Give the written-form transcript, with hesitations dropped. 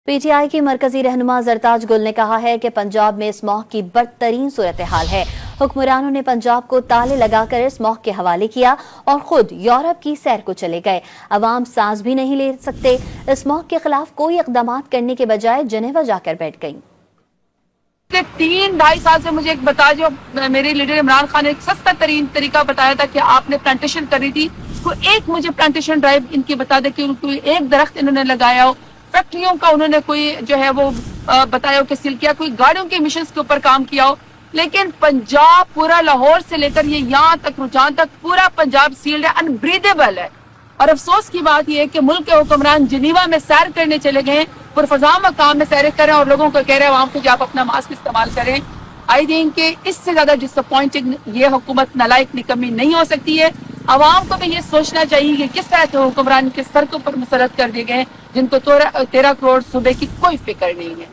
PTI की मरकजी रहनुमा जरताज गुल ने कहा है कि पंजाब में इस मौत की बदतरीन सूरत हाल है। हुक्मरानों ने पंजाब को ताले लगाकर इस मौत के हवाले किया और खुद यूरोप की सैर को चले गए। अवाम सांस भी नहीं ले सकते। इस मौत के खिलाफ कोई इकदाम करने के बजाय जेनेवा जाकर बैठ गई। 3-2.5 साल से मुझे एक बता जो मेरे लीडर इमरान खान ने एक सस्ता तरीन तरीका बताया था कि आपने प्लांटेशन करी थी, तो एक मुझे प्लांटेशन ड्राइव इनकी बता दे कि कोई एक दरख्त इन्होंने लगाया हो, फैक्ट्रियों का उन्होंने कोई जो है वो बताया हो कि सील किया, कोई गाड़ियों के मिशन के ऊपर काम किया हो। लेकिन पंजाब पूरा लाहौर से लेकर ये यहाँ तक रुझान तक पूरा पंजाब सील्ड है, अनब्रीदेबल है। और अफसोस की बात यह है कि मुल्क के हुक्मरान जिनीवा में सैर करने चले गए, पुरफजा मकाम में सैर करें और लोगों को कह रहे हैं आवाम को कि आप अपना मास्क इस्तेमाल करें। आई थिंक कि इससे ज्यादा डिसअपॉइंटिंग ये हुकूमत नालायक निकम्मी नहीं हो सकती है। आवाम को भी ये सोचना चाहिए कि किस तरह के हुक्मरान के सर के ऊपर मुसलत कर दिए गए जिनको 13 करोड़ सूबे की कोई फिक्र नहीं है।